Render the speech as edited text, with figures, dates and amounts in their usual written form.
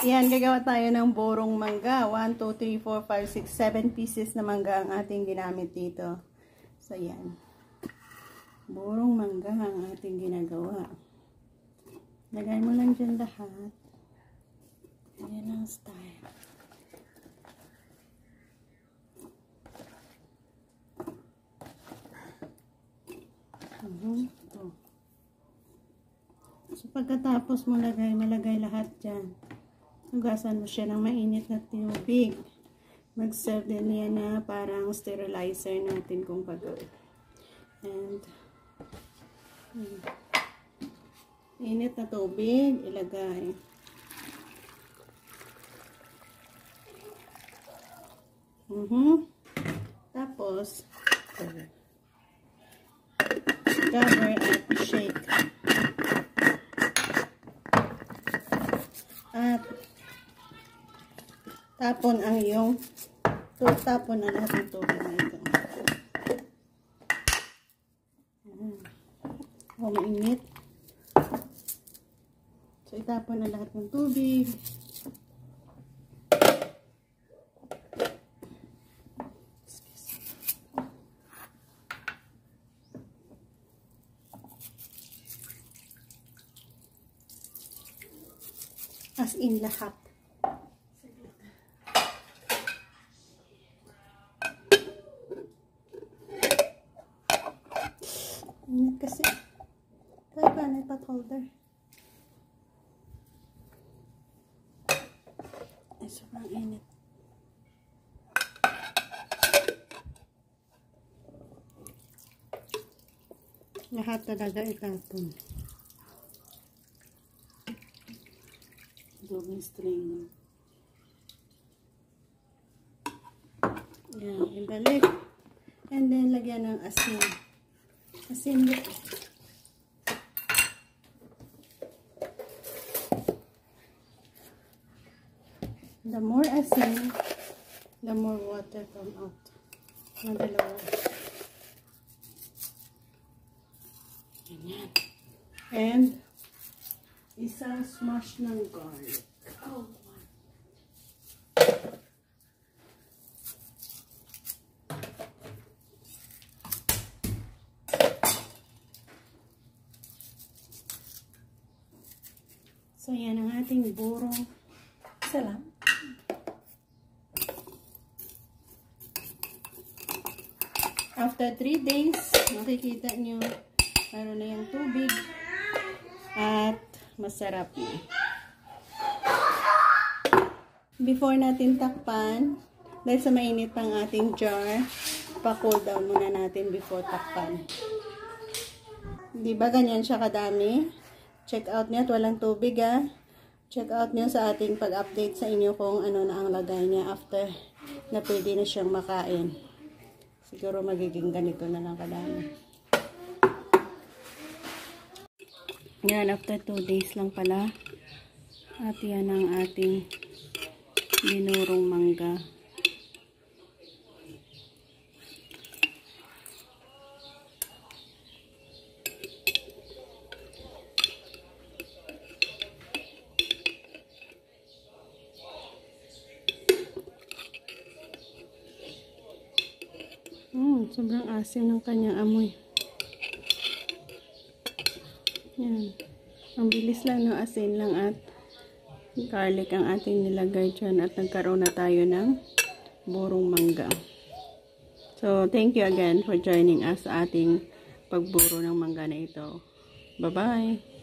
Yan, gagawa tayo ng borong mangga. 1, 2, 3, 4, 5, 6, 7 pieces na mangga ang ating ginamit dito. So, yan. Borong mangga ang ating ginagawa. Lagay mo lang dyan lahat. Yan ang style. Ito. So, pagkatapos mo malagay lahat dyan. Hugasan mo siya ng mainit na tubig. Mag-serve din yan na parang sterilizer natin kung pagod. And, init na tubig, ilagay. Tapos, cover at shake. At tapon ang iyong tapon na lahat ng tubig na ito. O mainit. So itapon na lahat ng tubig. As in lahat. Init kasi. Kaya pa na pot holder. Ay, sobrang init. Lahat talaga itapon. Double string. Yan, ibalik. And then, lagyan ng asin. Asin dito. The more asin, the more water come out. Ang dalawa. Ganyan. And, isang smash ng garlic. Oh, wow. So, yan ang ating borong. Isa lang. After 3 days, makikita nyo, meron na yung tubig at masarap na. Before natin takpan, dahil sa mainit pang ating jar, pa-cool down muna natin before takpan. Diba ganyan siya kadami? Check out niya at walang tubig Check out niyo sa ating pag-update sa inyo kung ano na ang lagay niya after na pwede na siyang makain. Siguro magiging ganito na lang kadami. Yan, after 2 days lang pala. At yan ang ating binurong mangga. Sobrang asim ng kanyang amoy. Yan. Ang bilis lang, no? Asin lang at garlic ang ating nilagay dyan at nagkaroon na tayo ng borong mangga. So, thank you again for joining us sa ating pagburo ng mangga na ito. Bye-bye!